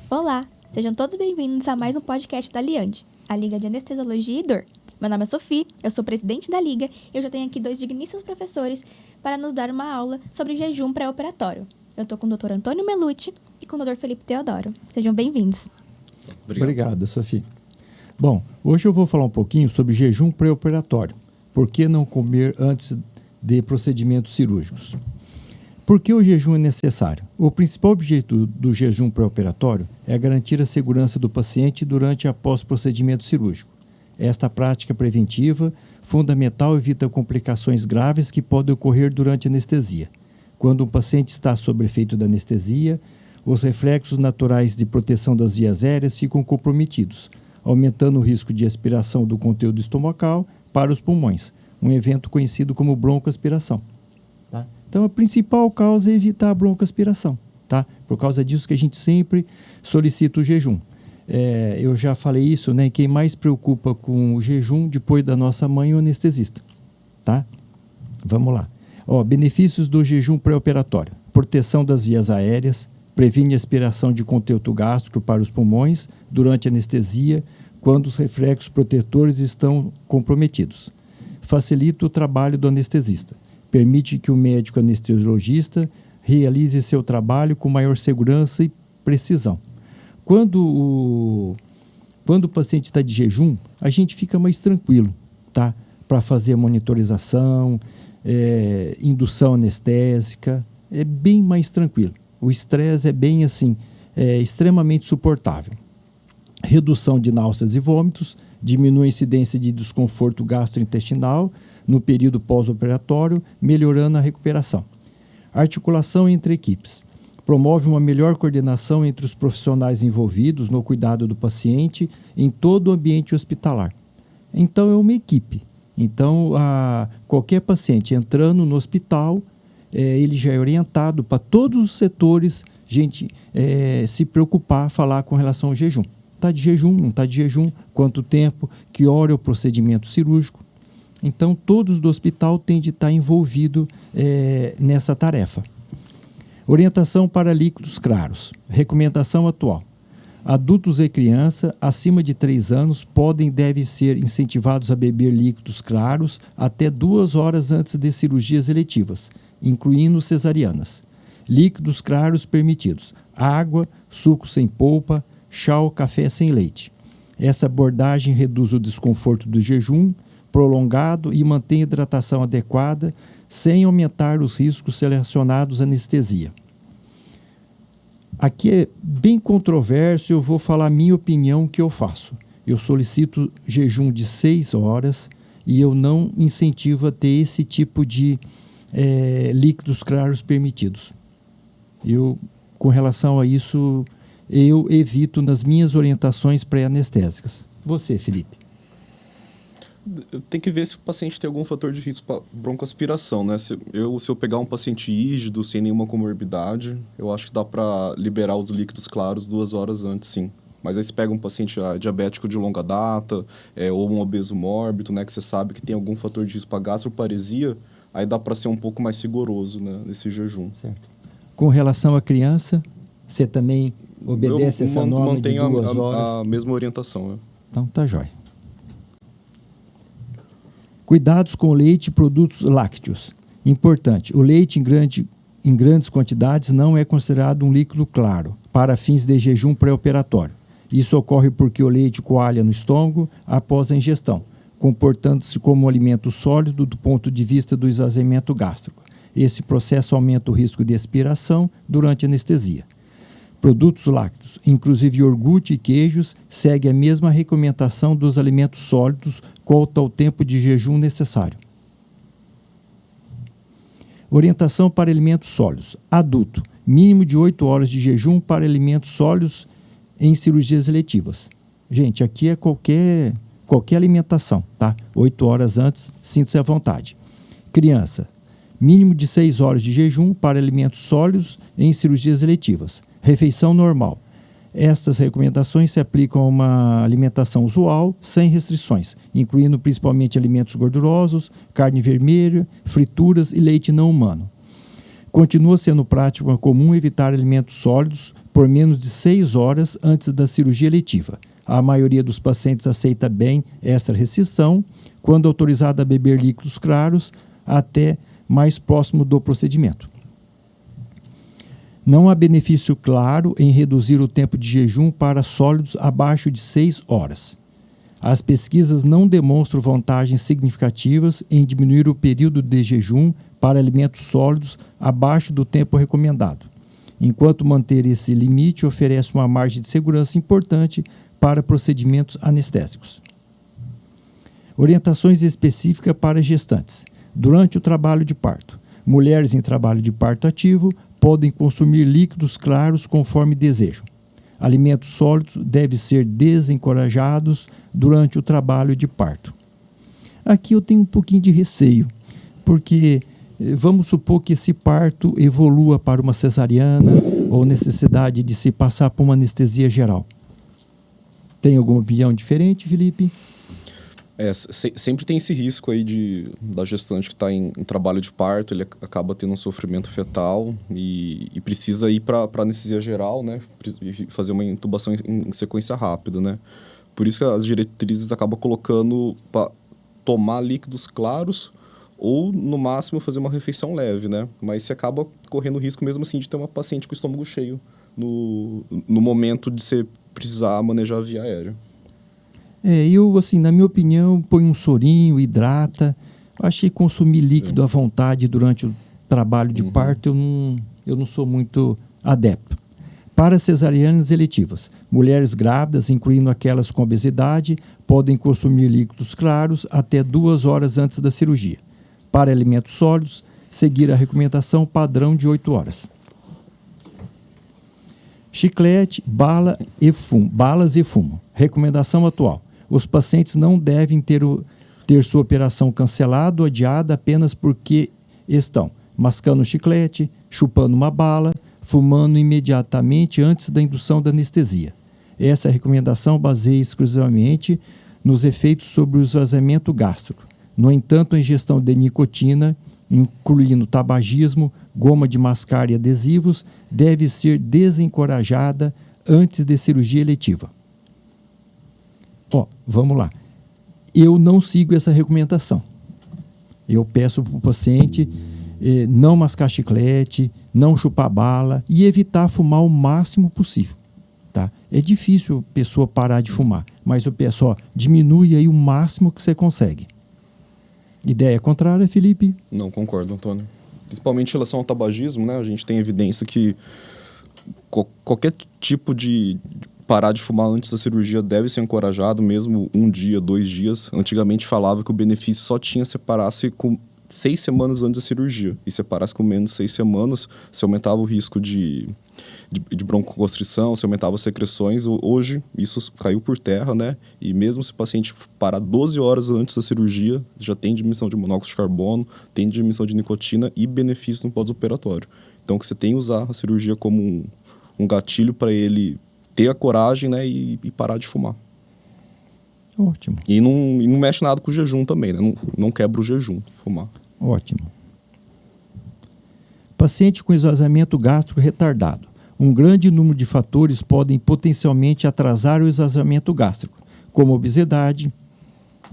Olá, sejam todos bem-vindos a mais um podcast da Liande, a Liga de Anestesiologia e Dor. Meu nome é Sophie, eu sou presidente da Liga e eu já tenho aqui 2 digníssimos professores para nos dar uma aula sobre jejum pré-operatório. Eu estou com o Dr. Antônio Melucci e com o Dr. Felipe Teodoro. Sejam bem-vindos. Obrigado, Sophie. Bom, hoje eu vou falar um pouquinho sobre jejum pré-operatório. Por que não comer antes de procedimentos cirúrgicos? Por que o jejum é necessário? O principal objetivo do jejum pré-operatório é garantir a segurança do paciente durante e após procedimento cirúrgico. Esta prática preventiva, fundamental, evita complicações graves que podem ocorrer durante a anestesia. Quando um paciente está sob efeito da anestesia, os reflexos naturais de proteção das vias aéreas ficam comprometidos, aumentando o risco de aspiração do conteúdo estomacal para os pulmões, um evento conhecido como broncoaspiração. Tá? Então, a principal causa é evitar a broncoaspiração. Tá? Por causa disso que a gente sempre solicita o jejum. Eu já falei isso, né? Quem mais preocupa com o jejum depois da nossa mãe é o anestesista. Tá? Vamos lá. Benefícios do jejum pré-operatório. Proteção das vias aéreas, previne aspiração de conteúdo gástrico para os pulmões durante a anestesia, quando os reflexos protetores estão comprometidos. Facilita o trabalho do anestesista. Permite que o médico anestesiologista realize seu trabalho com maior segurança e precisão. Quando o paciente está de jejum, a gente fica mais tranquilo, tá? Para fazer a monitorização, indução anestésica, é bem mais tranquilo. O estresse é bem assim, extremamente suportável. Redução de náuseas e vômitos, diminui a incidência de desconforto gastrointestinal no período pós-operatório, melhorando a recuperação. Articulação entre equipes. Promove uma melhor coordenação entre os profissionais envolvidos no cuidado do paciente em todo o ambiente hospitalar. Então, é uma equipe. Então, qualquer paciente entrando no hospital, ele já é orientado para todos os setores, se preocupar, falar com relação ao jejum. Está de jejum, não está de jejum, quanto tempo, que hora é o procedimento cirúrgico. Então, todos do hospital têm de estar envolvidos nessa tarefa. Orientação para líquidos claros. Recomendação atual. Adultos e crianças acima de 3 anos podem e devem ser incentivados a beber líquidos claros até 2 horas antes de cirurgias eletivas, incluindo cesarianas. Líquidos claros permitidos: água, suco sem polpa, chá ou café sem leite. Essa abordagem reduz o desconforto do jejum prolongado e mantém a hidratação adequada, sem aumentar os riscos relacionados à anestesia. Aqui é bem controverso, eu vou falar a minha opinião que eu faço. Eu solicito jejum de 6 horas e eu não incentivo a ter esse tipo de líquidos claros permitidos. Com relação a isso, eu evito nas minhas orientações pré-anestésicas. Você, Felipe? Tem que ver se o paciente tem algum fator de risco para broncoaspiração, né? Se eu pegar um paciente rígido, sem nenhuma comorbidade, eu acho que dá para liberar os líquidos claros 2 horas antes, sim. Mas aí se pega um paciente diabético de longa data, ou um obeso mórbido, né? Que você sabe que tem algum fator de risco para gastroparesia, aí dá para ser um pouco mais rigoroso, né, nesse jejum. Certo. Com relação à criança, você também obedece essa norma de 2 horas? A mesma orientação, né? Então, tá jóia. Cuidados com o leite e produtos lácteos. Importante, o leite em grandes quantidades não é considerado um líquido claro para fins de jejum pré-operatório. Isso ocorre porque o leite coalha no estômago após a ingestão, comportando-se como um alimento sólido do ponto de vista do esvaziamento gástrico. Esse processo aumenta o risco de expiração durante a anestesia. Produtos lácteos, inclusive iogurte e queijos, seguem a mesma recomendação dos alimentos sólidos quanto ao tempo de jejum necessário. Orientação para alimentos sólidos. Adulto, mínimo de 8 horas de jejum para alimentos sólidos em cirurgias eletivas. Gente, aqui é qualquer alimentação, tá? 8 horas antes, sinta-se à vontade. Criança, mínimo de 6 horas de jejum para alimentos sólidos em cirurgias eletivas. Refeição normal. Estas recomendações se aplicam a uma alimentação usual, sem restrições, incluindo principalmente alimentos gordurosos, carne vermelha, frituras e leite não humano. Continua sendo prática comum evitar alimentos sólidos por menos de 6 horas antes da cirurgia eletiva. A maioria dos pacientes aceita bem essa restrição, quando autorizada a beber líquidos claros até mais próximo do procedimento. Não há benefício claro em reduzir o tempo de jejum para sólidos abaixo de 6 horas. As pesquisas não demonstram vantagens significativas em diminuir o período de jejum para alimentos sólidos abaixo do tempo recomendado, enquanto manter esse limite oferece uma margem de segurança importante para procedimentos anestésicos. Orientações específicas para gestantes. Durante o trabalho de parto, mulheres em trabalho de parto ativo podem consumir líquidos claros conforme desejam. Alimentos sólidos devem ser desencorajados durante o trabalho de parto. Aqui eu tenho um pouquinho de receio, porque vamos supor que esse parto evolua para uma cesariana ou necessidade de se passar por uma anestesia geral. Tem alguma opinião diferente, Felipe? Sempre tem esse risco aí da gestante que está em trabalho de parto, ele acaba tendo um sofrimento fetal e precisa ir para anestesia geral, né? E fazer uma intubação em sequência rápida, né? Por isso que as diretrizes acabam colocando para tomar líquidos claros ou, no máximo, fazer uma refeição leve, né? Mas você acaba correndo risco mesmo assim de ter uma paciente com o estômago cheio no momento de você precisar manejar a via aérea. Eu, assim, na minha opinião, põe um sorinho, hidrata. Achei que consumir líquido à vontade durante o trabalho de parto, eu não sou muito adepto. Para cesarianas eletivas, mulheres grávidas, incluindo aquelas com obesidade, podem consumir líquidos claros até 2 horas antes da cirurgia. Para alimentos sólidos, seguir a recomendação padrão de 8 horas. Chiclete, balas e fumo. Recomendação atual. Os pacientes não devem ter sua operação cancelada ou adiada apenas porque estão mascando chiclete, chupando uma bala, fumando imediatamente antes da indução da anestesia. Essa recomendação baseia exclusivamente nos efeitos sobre o esvaziamento gástrico. No entanto, a ingestão de nicotina, incluindo tabagismo, goma de mascar e adesivos, deve ser desencorajada antes de cirurgia eletiva. Vamos lá. Eu não sigo essa recomendação. Eu peço para o paciente não mascar chiclete, não chupar bala e evitar fumar o máximo possível. Tá? É difícil a pessoa parar de fumar, mas eu peço, diminui aí o máximo que você consegue. Ideia contrária, Felipe? Não, concordo, Antônio. Principalmente em relação ao tabagismo, né? A gente tem evidência que qualquer tipo de parar de fumar antes da cirurgia deve ser encorajado, mesmo 1 dia, 2 dias. Antigamente falava que o benefício só tinha separasse com 6 semanas antes da cirurgia. E separasse com menos de 6 semanas, se aumentava o risco de broncoconstrição, se aumentava as secreções. Hoje, isso caiu por terra, né? E mesmo se o paciente parar 12 horas antes da cirurgia, já tem diminuição de monóxido de carbono, tem diminuição de nicotina e benefício no pós-operatório. Então, que você tem que usar a cirurgia como um gatilho para ele ter a coragem, né, e parar de fumar. Ótimo. E não mexe nada com o jejum também, né? Não quebra o jejum, fumar. Ótimo. Paciente com esvaziamento gástrico retardado. Um grande número de fatores podem potencialmente atrasar o esvaziamento gástrico, como obesidade,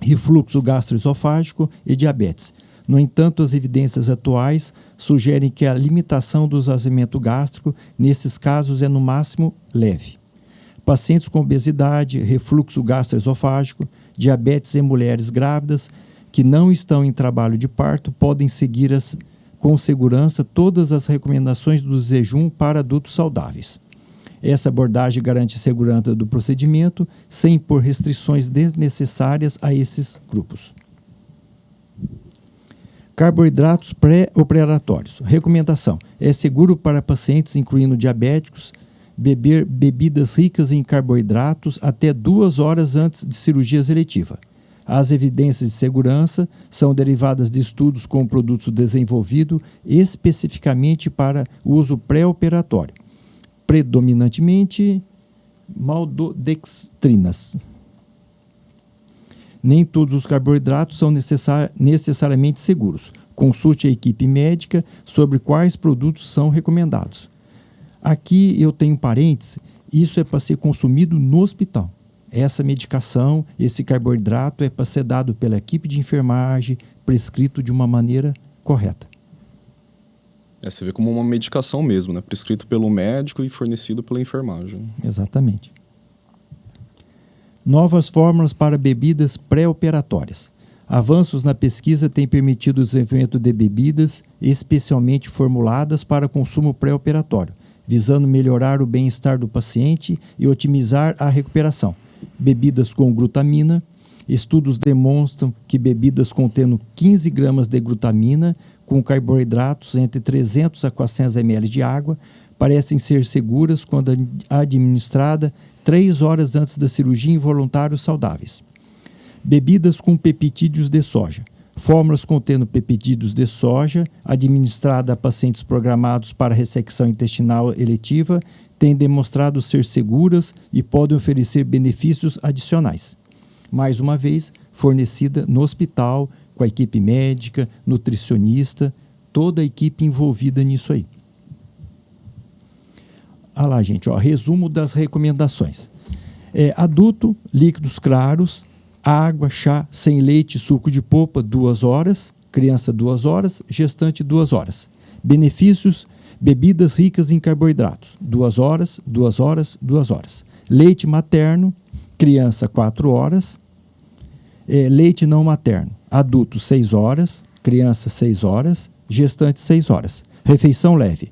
refluxo gastroesofágico e diabetes. No entanto, as evidências atuais sugerem que a limitação do esvaziamento gástrico, nesses casos, é no máximo leve. Pacientes com obesidade, refluxo gastroesofágico, diabetes e mulheres grávidas que não estão em trabalho de parto podem seguir com segurança todas as recomendações do jejum para adultos saudáveis. Essa abordagem garante a segurança do procedimento sem impor restrições desnecessárias a esses grupos. Carboidratos pré-operatórios. Recomendação: é seguro para pacientes, incluindo diabéticos, beber bebidas ricas em carboidratos até 2 horas antes de cirurgia eletiva. As evidências de segurança são derivadas de estudos com produtos desenvolvidos especificamente para uso pré-operatório, predominantemente maltodextrinas. Nem todos os carboidratos são necessariamente seguros. Consulte a equipe médica sobre quais produtos são recomendados. Aqui eu tenho parênteses, isso é para ser consumido no hospital. Essa medicação, esse carboidrato é para ser dado pela equipe de enfermagem, prescrito de uma maneira correta. Você vê como uma medicação mesmo, né? Prescrito pelo médico e fornecido pela enfermagem. Exatamente. Novas fórmulas para bebidas pré-operatórias. Avanços na pesquisa têm permitido o desenvolvimento de bebidas especialmente formuladas para consumo pré-operatório, visando melhorar o bem-estar do paciente e otimizar a recuperação. Bebidas com glutamina. Estudos demonstram que bebidas contendo 15 gramas de glutamina com carboidratos entre 300 a 400 ml de água parecem ser seguras quando administrada 3 horas antes da cirurgia em voluntários saudáveis. Bebidas com peptídeos de soja. Fórmulas contendo peptídeos de soja, administrada a pacientes programados para ressecção intestinal eletiva, têm demonstrado ser seguras e podem oferecer benefícios adicionais. Mais uma vez, fornecida no hospital, com a equipe médica, nutricionista, toda a equipe envolvida nisso aí. Olha lá, gente, resumo das recomendações. Adulto, líquidos claros, água, chá, sem leite, suco de polpa, 2 horas. Criança, 2 horas. Gestante, 2 horas. Benefícios, bebidas ricas em carboidratos, 2 horas, 2 horas, 2 horas. Leite materno, criança, 4 horas. Leite não materno, adulto, 6 horas. Criança, 6 horas. Gestante, 6 horas. Refeição leve.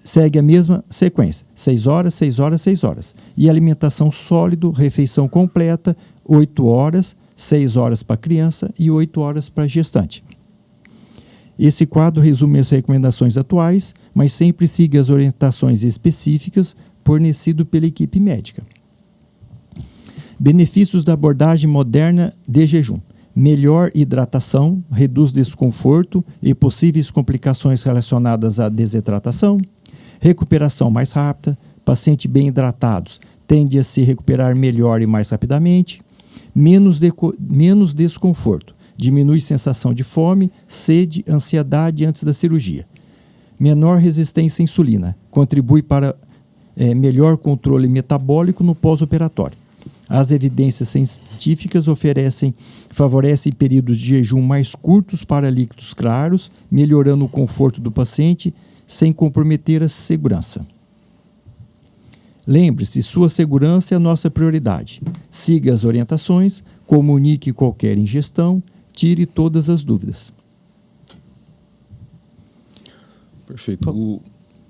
Segue a mesma sequência, 6 horas, 6 horas, 6 horas. E alimentação sólido, refeição completa, 8 horas, 6 horas para criança e 8 horas para gestante. Esse quadro resume as recomendações atuais, mas sempre siga as orientações específicas fornecidas pela equipe médica. Benefícios da abordagem moderna de jejum. Melhor hidratação, reduz desconforto e possíveis complicações relacionadas à desidratação. Recuperação mais rápida, pacientes bem hidratados tendem a se recuperar melhor e mais rapidamente. Menos desconforto, diminui sensação de fome, sede, ansiedade antes da cirurgia. Menor resistência à insulina, contribui para melhor controle metabólico no pós-operatório. As evidências científicas favorecem períodos de jejum mais curtos para líquidos claros, melhorando o conforto do paciente sem comprometer a segurança. Lembre-se, sua segurança é a nossa prioridade. Siga as orientações, comunique qualquer ingestão, tire todas as dúvidas. Perfeito.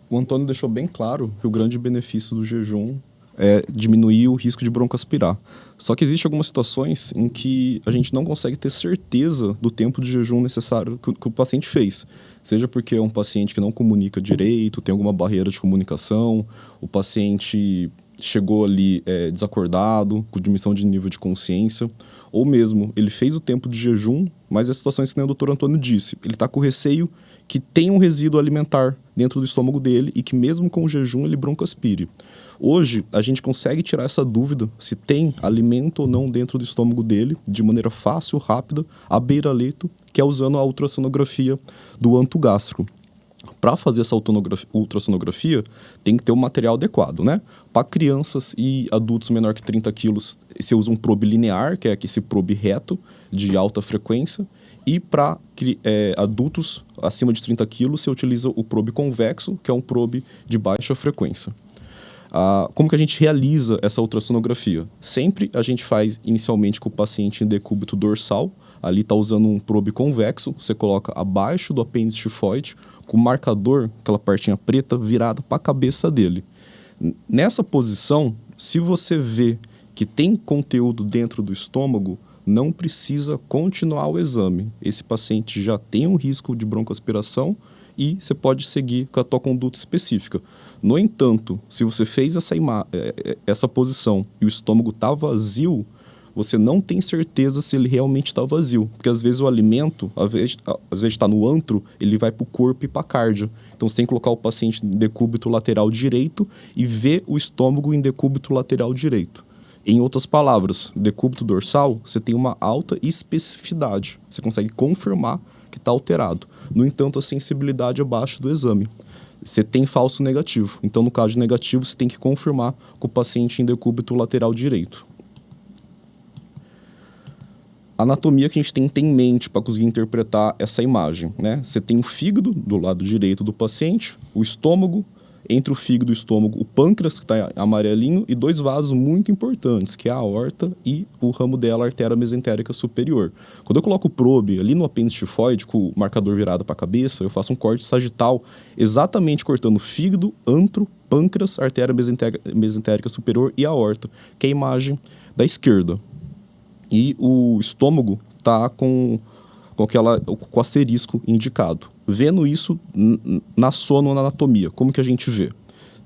O Antônio deixou bem claro que o grande benefício do jejum é diminuir o risco de broncoaspirar. Só que existem algumas situações em que a gente não consegue ter certeza do tempo de jejum necessário que o paciente fez. Seja porque é um paciente que não comunica direito, tem alguma barreira de comunicação, o paciente chegou ali desacordado, com diminuição de nível de consciência, ou mesmo ele fez o tempo de jejum, mas as situações que nem o doutor Antônio disse, ele está com receio que tem um resíduo alimentar dentro do estômago dele e que mesmo com o jejum ele broncoaspire. Hoje, a gente consegue tirar essa dúvida se tem alimento ou não dentro do estômago dele, de maneira fácil, rápida, à beira-leito, que é usando a ultrassonografia do antogástrico. Para fazer essa ultrassonografia, tem que ter um material adequado, né? Para crianças e adultos menor que 30 quilos, você usa um probe linear, que é esse probe reto, de alta frequência, e para adultos acima de 30 quilos, você utiliza o probe convexo, que é um probe de baixa frequência. Como que a gente realiza essa ultrassonografia? Sempre a gente faz inicialmente com o paciente em decúbito dorsal, ali está usando um probe convexo, você coloca abaixo do apêndice tifoide, com o marcador, aquela partinha preta, virada para a cabeça dele. Nessa posição, se você vê que tem conteúdo dentro do estômago, não precisa continuar o exame. Esse paciente já tem um risco de broncoaspiração e você pode seguir com a tua conduta específica. No entanto, se você fez essa posição e o estômago está vazio, você não tem certeza se ele realmente está vazio. Porque às vezes o alimento, às vezes está no antro, ele vai para o corpo e para a cardia. Então você tem que colocar o paciente em decúbito lateral direito e ver o estômago em decúbito lateral direito. Em outras palavras, decúbito dorsal, você tem uma alta especificidade. Você consegue confirmar que está alterado. No entanto, a sensibilidade é baixa do exame. Você tem falso negativo. Então, no caso de negativo, você tem que confirmar com o paciente em decúbito lateral direito. A anatomia que a gente tem que ter em mente para conseguir interpretar essa imagem, né? Você tem o fígado do lado direito do paciente, o estômago, entre o fígado e o estômago, o pâncreas, que está amarelinho, e 2 vasos muito importantes, que é a aorta e o ramo dela, a artéria mesentérica superior. Quando eu coloco o probe ali no apêndice tifoide, com o marcador virado para a cabeça, eu faço um corte sagital, exatamente cortando fígado, antro, pâncreas, artéria mesentérica superior e aorta, que é a imagem da esquerda. E o estômago está com o asterisco indicado. Vendo isso na sonoanatomia, como que a gente vê?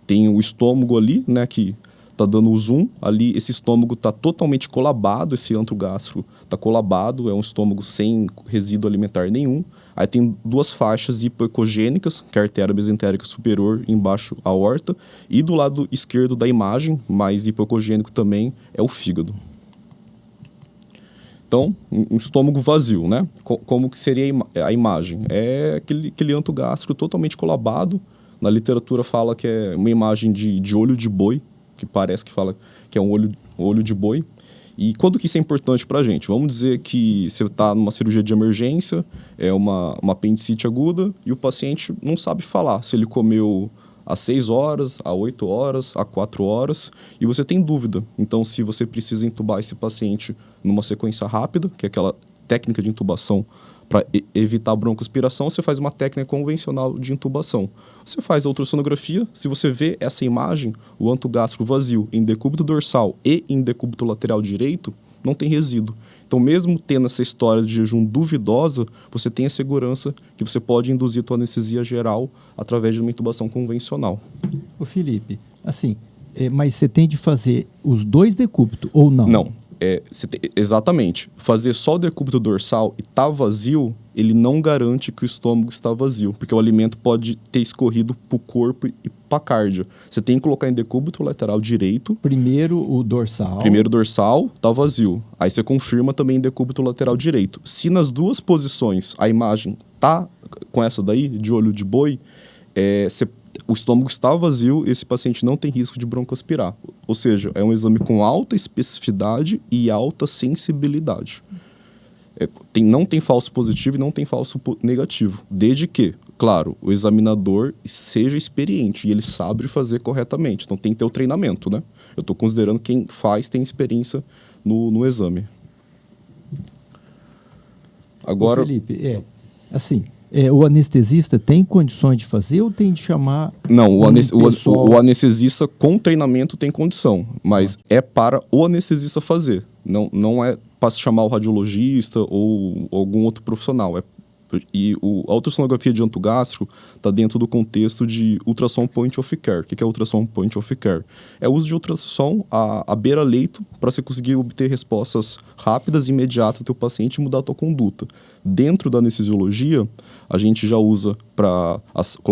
Tem o estômago ali, né, que está dando o zoom. Ali, esse estômago está totalmente colabado, esse antro gástrico está colabado, é um estômago sem resíduo alimentar nenhum. Aí tem 2 faixas hipoecogênicas, que é a artéria mesentérica superior, embaixo a aorta, e do lado esquerdo da imagem, mais hipoecogênico também, é o fígado. Então, um estômago vazio, né? Como que seria a imagem? É aquele antro gástrico totalmente colabado. Na literatura fala que é uma imagem de olho de boi, que parece que fala que é um olho de boi. E quando que isso é importante para a gente? Vamos dizer que você está numa cirurgia de emergência, é uma apendicite aguda, e o paciente não sabe falar se ele comeu às 6 horas, às 8 horas, às 4 horas, e você tem dúvida. Então, se você precisa intubar esse paciente numa sequência rápida, que é aquela técnica de intubação para evitar broncoaspiração, você faz uma técnica convencional de intubação. Você faz a ultrassonografia, se você vê essa imagem, o antro gástrico vazio em decúbito dorsal e em decúbito lateral direito, não tem resíduo. Então, mesmo tendo essa história de jejum duvidosa, você tem a segurança que você pode induzir a tua anestesia geral através de uma intubação convencional. Ô Felipe, assim, mas você tem de fazer os 2 decúbitos ou não? Não. Exatamente. Fazer só o decúbito dorsal e tá vazio, ele não garante que o estômago está vazio, porque o alimento pode ter escorrido para o corpo e para a cardia. Você tem que colocar em decúbito lateral direito. Primeiro o dorsal. Primeiro dorsal, tá vazio. Aí você confirma também em decúbito lateral direito. Se nas 2 posições a imagem tá com essa daí, de olho de boi, o estômago está vazio, esse paciente não tem risco de broncoaspirar. Ou seja, é um exame com alta especificidade e alta sensibilidade. Não tem falso positivo e não tem falso negativo. Desde que, claro, o examinador seja experiente e ele sabe fazer corretamente. Então tem que ter o treinamento, né? Eu estou considerando quem faz tem experiência no exame. Agora... Ô Felipe, assim... o anestesista tem condições de fazer ou tem de chamar... Não, o anestesista com treinamento tem condição, mas é para o anestesista fazer. Não é para chamar o radiologista ou algum outro profissional. A ultrassonografia de antro gástrico está dentro do contexto de ultrassom point of care. O que é ultrassom point of care? É o uso de ultrassom à beira-leito para você conseguir obter respostas rápidas e imediatas do teu paciente e mudar a tua conduta. Dentro da anestesiologia, a gente já usa para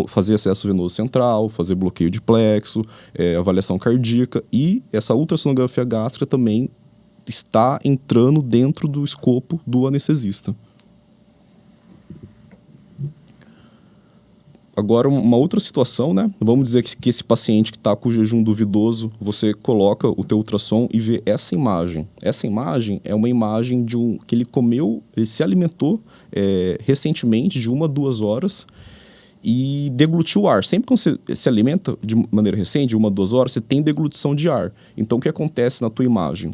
fazer acesso venoso central, fazer bloqueio de plexo, avaliação cardíaca, e essa ultrassonografia gástrica também está entrando dentro do escopo do anestesista. Agora, uma outra situação, né? Vamos dizer que esse paciente que está com jejum duvidoso, você coloca o teu ultrassom e vê essa imagem. Essa imagem é uma imagem que ele comeu, ele se alimentou recentemente, de 1 a 2 horas, e deglutiu o ar. Sempre que você se alimenta de maneira recente, de 1 a 2 horas, você tem deglutição de ar. Então, o que acontece na tua imagem?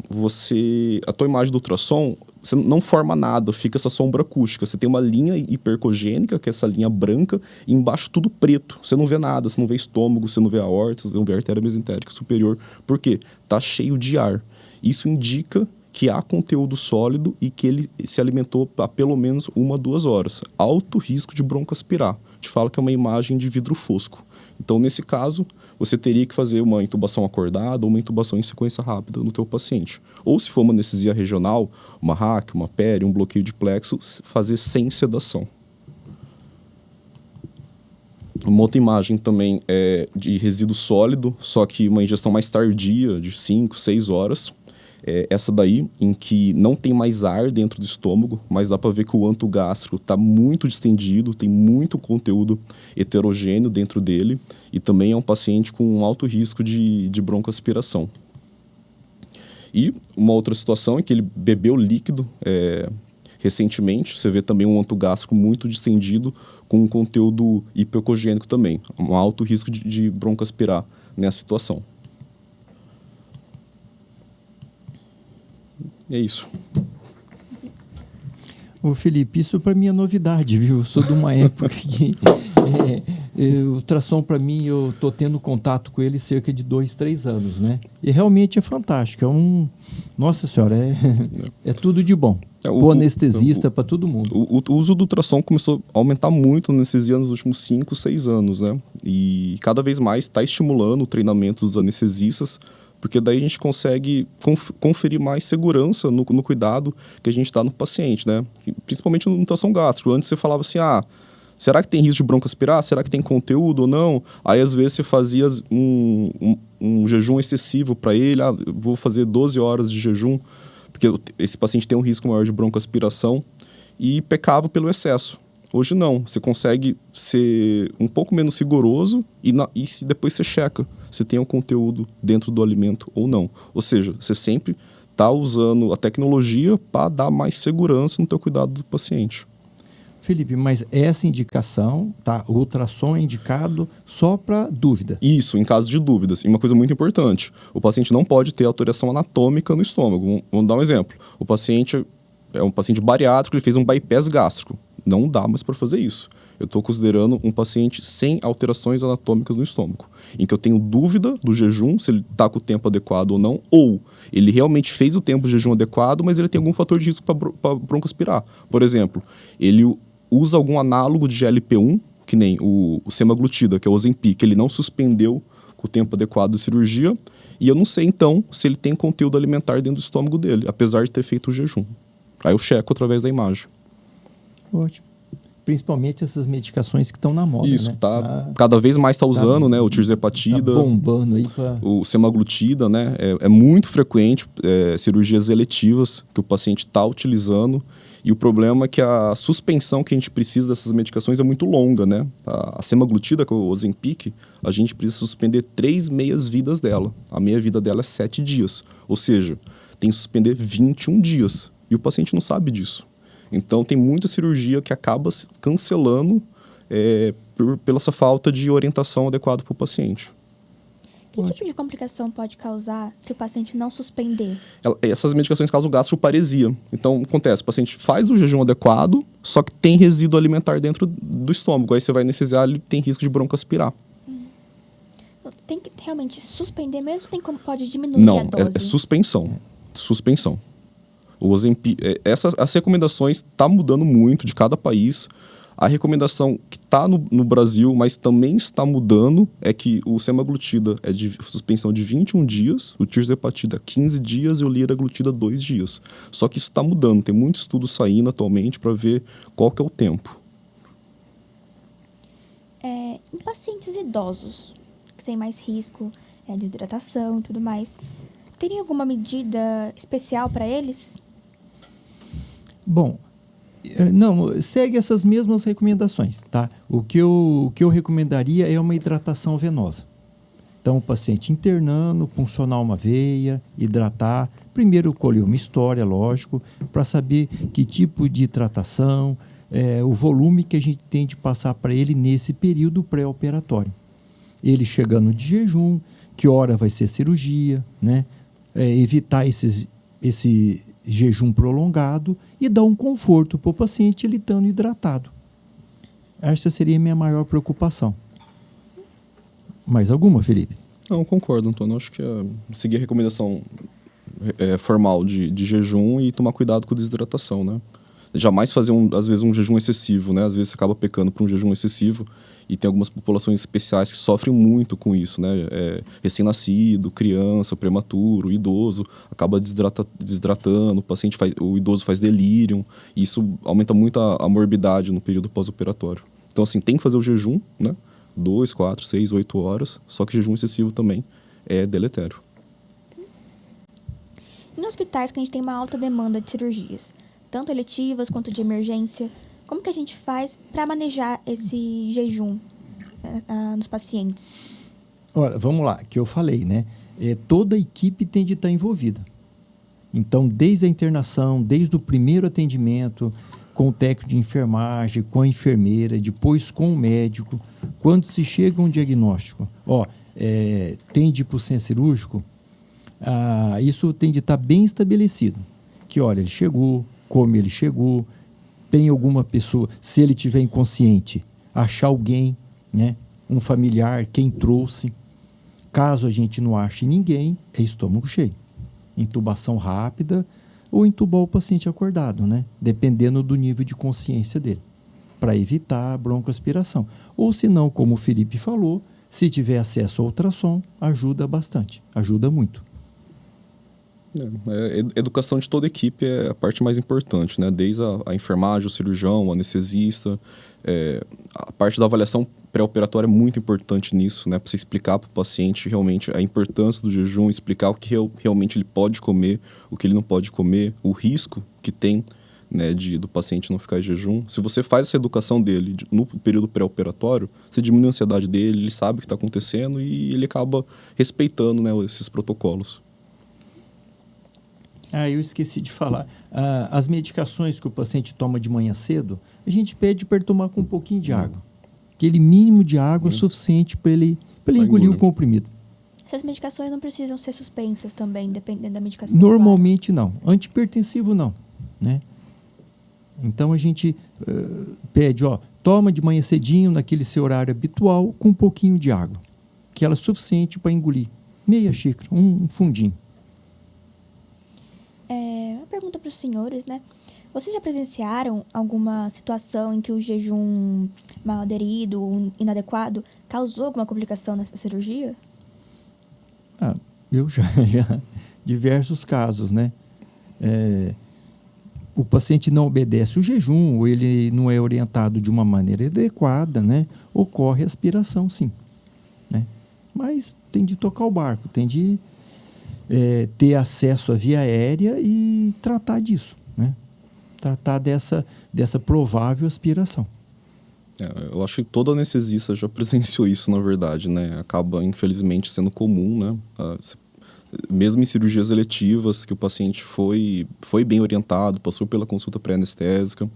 A tua imagem do ultrassom, você não forma nada, fica essa sombra acústica. Você tem uma linha hipercogênica, que é essa linha branca, e embaixo tudo preto. Você não vê nada, você não vê estômago, você não vê aorta, você não vê artéria mesentérica superior. Por quê? Tá cheio de ar. Isso indica que há conteúdo sólido e que ele se alimentou há pelo menos 1 a 2 horas. Alto risco de broncoaspirar. Te falo que é uma imagem de vidro fosco. Então, nesse caso, você teria que fazer uma intubação acordada ou uma intubação em sequência rápida no teu paciente. Ou se for uma anestesia regional, uma RAC, uma peri, um bloqueio de plexo, fazer sem sedação. Uma outra imagem também é de resíduo sólido, só que uma ingestão mais tardia, de 5, 6 horas. Essa daí, em que não tem mais ar dentro do estômago, mas dá para ver que o anto gástrico está muito distendido, tem muito conteúdo heterogêneo dentro dele, e também é um paciente com um alto risco de broncoaspiração. E uma outra situação é que ele bebeu líquido recentemente, você vê também um anto gástrico muito distendido, com um conteúdo hipoecogênico também, um alto risco de broncoaspirar nessa situação. É isso. Ô Felipe, isso para mim é novidade, viu? Eu sou de uma época que o ultrassom para mim, eu estou tendo contato com ele cerca de 2, 3 anos, né? E realmente é fantástico, nossa senhora, é tudo de bom. O anestesista para todo mundo. O uso do ultrassom começou a aumentar muito na anestesia nos últimos 5, 6 anos, né? E cada vez mais está estimulando o treinamento dos anestesistas, porque daí a gente consegue conferir mais segurança no cuidado que a gente dá no paciente, né? Principalmente no ultrassom gástrico. Antes você falava assim, será que tem risco de broncoaspirar? Será que tem conteúdo ou não? Aí às vezes você fazia um jejum excessivo para ele, vou fazer 12 horas de jejum, porque esse paciente tem um risco maior de broncoaspiração, e pecava pelo excesso. Hoje não, você consegue ser um pouco menos rigoroso e se depois você checa se tem um conteúdo dentro do alimento ou não. Ou seja, você sempre está usando a tecnologia para dar mais segurança no teu cuidado do paciente. Felipe, mas essa indicação, tá? O ultrassom é indicado só para dúvida. Isso, em caso de dúvidas. E uma coisa muito importante, o paciente não pode ter alteração anatômica no estômago. Vamos dar um exemplo. O paciente é um paciente bariátrico, ele fez um bypass gástrico. Não dá mais para fazer isso. Eu estou considerando um paciente sem alterações anatômicas no estômago, em que eu tenho dúvida do jejum, se ele está com o tempo adequado ou não, ou ele realmente fez o tempo de jejum adequado, mas ele tem algum fator de risco para broncoaspirar. Por exemplo, ele usa algum análogo de GLP-1, que nem o semaglutida, que é o Ozempic, que ele não suspendeu com o tempo adequado de cirurgia, e eu não sei, então, se ele tem conteúdo alimentar dentro do estômago dele, apesar de ter feito o jejum. Aí eu checo através da imagem. Ótimo. Principalmente essas medicações que estão na moda, isso, né? Cada vez mais está usando, né? O tirzepatida, bombando aí o semaglutida, né? É muito frequente cirurgias eletivas que o paciente está utilizando. E o problema é que a suspensão que a gente precisa dessas medicações é muito longa, né? A semaglutida, que é o Ozempic, a gente precisa suspender 3 meias-vidas dela. A meia-vida dela é 7 dias. Ou seja, tem que suspender 21 dias. E o paciente não sabe disso. Então, tem muita cirurgia que acaba cancelando pela essa falta de orientação adequada para o paciente. Que tipo de complicação pode causar se o paciente não suspender? Essas medicações causam gastroparesia. Então, acontece, o paciente faz o jejum adequado, só que tem resíduo alimentar dentro do estômago. Aí você vai anestesiar, ele tem risco de broncoaspirar. Tem que realmente suspender mesmo? Pode diminuir a dose? Não, é suspensão. Suspensão. O Ozempic, as recomendações estão mudando muito de cada país. A recomendação que está no Brasil, mas também está mudando, é que o semaglutida é de suspensão de 21 dias, o tirzepatida 15 dias e o liraglutida 2 dias. Só que isso está mudando, tem muito estudo saindo atualmente para ver qual que é o tempo. Em pacientes idosos, que têm mais risco de desidratação e tudo mais, teria alguma medida especial para eles? Bom, não, segue essas mesmas recomendações, tá? O que eu recomendaria é uma hidratação venosa. Então, o paciente internando, puncionar uma veia, hidratar. Primeiro, colher uma história, lógico, para saber que tipo de hidratação, o volume que a gente tem de passar para ele nesse período pré-operatório. Ele chegando de jejum, que hora vai ser cirurgia, né? Evitar esse jejum prolongado e dar um conforto para o paciente ele estando hidratado. Essa seria a minha maior preocupação. Mais alguma, Felipe? Não, concordo, Antônio. Acho que é seguir a recomendação formal de jejum e tomar cuidado com a desidratação, né? jamais fazer, às vezes, um jejum excessivo, né? Às vezes você acaba pecando por um jejum excessivo e tem algumas populações especiais que sofrem muito com isso, né? Recém-nascido, criança, prematuro, idoso, acaba desidratando, o idoso faz delírio, e isso aumenta muito a morbidade no período pós-operatório. Então, assim, tem que fazer o jejum, né? 2, 4, 6, 8 horas, só que jejum excessivo também é deletério. Em hospitais que a gente tem uma alta demanda de cirurgias, tanto eletivas quanto de emergência, como que a gente faz para manejar esse jejum nos pacientes? Olha, vamos lá, que eu falei, né? Toda a equipe tem de estar envolvida. Então, desde a internação, desde o primeiro atendimento, com o técnico de enfermagem, com a enfermeira, depois com o médico, quando se chega a um diagnóstico, tem de ir para o centro cirúrgico, isso tem de estar bem estabelecido. Que, olha, ele chegou, como ele chegou, tem alguma pessoa, se ele estiver inconsciente, achar alguém, né, um familiar, quem trouxe. Caso a gente não ache ninguém, é estômago cheio. Intubação rápida ou intubar o paciente acordado, né, dependendo do nível de consciência dele, para evitar a broncoaspiração. Ou se não, como o Felipe falou, se tiver acesso ao ultrassom, ajuda bastante, ajuda muito. Educação de toda a equipe é a parte mais importante, né? Desde a enfermagem, o cirurgião, o anestesista. A parte da avaliação pré-operatória é muito importante nisso, né? Para você explicar para o paciente realmente a importância do jejum, explicar o que realmente ele pode comer, o que ele não pode comer, o risco que tem, né, do paciente não ficar em jejum. Se você faz essa educação dele no período pré-operatório, você diminui a ansiedade dele, ele sabe o que está acontecendo e ele acaba respeitando, né, esses protocolos. Eu esqueci de falar. As medicações que o paciente toma de manhã cedo, a gente pede para ele tomar com um pouquinho de água. Aquele mínimo de água suficiente para ele engolir o comprimido. Essas medicações não precisam ser suspensas também, dependendo da medicação? Normalmente não. Antihipertensivo não, né? Então a gente pede, toma de manhã cedinho, naquele seu horário habitual, com um pouquinho de água. Que ela é suficiente para engolir. Meia xícara, um fundinho. Uma pergunta para os senhores, né? Vocês já presenciaram alguma situação em que o jejum mal aderido ou inadequado causou alguma complicação nessa cirurgia? Eu já diversos casos, né? O paciente não obedece o jejum, ou ele não é orientado de uma maneira adequada, né? Ocorre aspiração, sim, né? Mas tem de tocar o barco, tem de ter acesso à via aérea e tratar disso, né? Tratar dessa provável aspiração. Eu acho que todo anestesista já presenciou isso, na verdade, né? Acaba, infelizmente, sendo comum, né? Mesmo em cirurgias eletivas, que o paciente foi bem orientado, passou pela consulta pré-anestésica,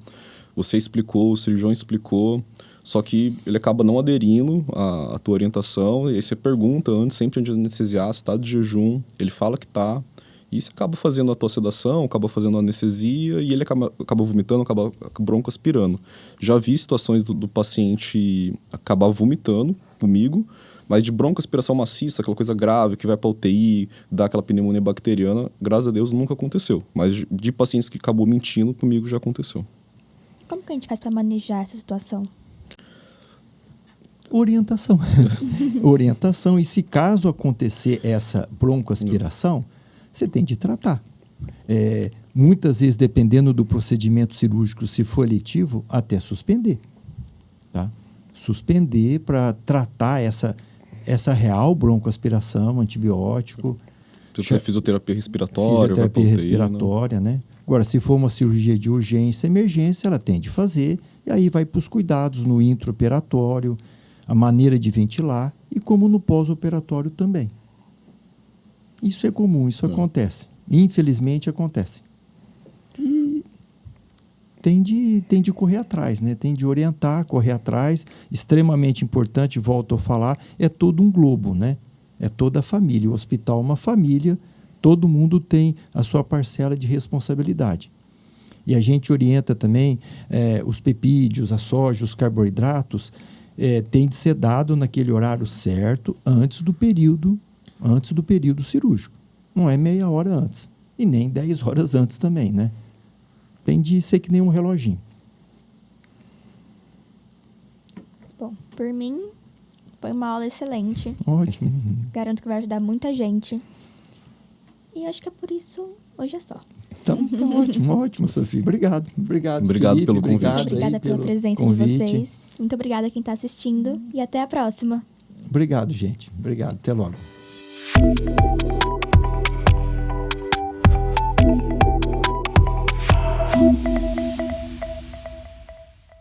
você explicou, o cirurgião explicou, só que ele acaba não aderindo à tua orientação, e aí você pergunta antes, sempre de anestesiar, se está de jejum, ele fala que está, e você acaba fazendo a tua sedação, acaba fazendo a anestesia, e ele acaba vomitando, acaba broncoaspirando. Já vi situações do paciente acabar vomitando comigo, mas de broncoaspiração maciça, aquela coisa grave, que vai para UTI, dá aquela pneumonia bacteriana, graças a Deus nunca aconteceu. Mas de pacientes que acabou mentindo, comigo já aconteceu. Como que a gente faz para manejar essa situação? Orientação. Orientação. E se caso acontecer essa broncoaspiração, você tem de tratar. Muitas vezes, dependendo do procedimento cirúrgico, se for eletivo, até suspender. Tá? Suspender para tratar essa real broncoaspiração, antibiótico. Fisioterapia respiratória. Fisioterapia respiratória, né? Agora, se for uma cirurgia de urgência, emergência, ela tem de fazer, e aí vai para os cuidados no intraoperatório, a maneira de ventilar, e como no pós-operatório também. Isso é comum, isso acontece. Infelizmente, acontece. E tem de correr atrás, né? Tem de orientar, correr atrás. Extremamente importante, volto a falar, é todo um globo, né? É toda a família. O hospital é uma família, todo mundo tem a sua parcela de responsabilidade. E a gente orienta também os pepídeos, a soja, os carboidratos, tem de ser dado naquele horário certo, antes do período cirúrgico. Não é meia hora antes, e nem 10 horas antes também, né? tem de ser que nem um reloginho. Bom, por mim, foi uma aula excelente. Ótimo. Garanto que vai ajudar muita gente. E acho que é por isso, hoje é só. Então, ótimo, Sofia. Obrigado, Obrigado Felipe, pelo convite. obrigado aí Obrigada pela pelo presença convite. de vocês. Muito obrigada a quem está assistindo. E até a próxima. Obrigado, gente. Obrigado. Até logo.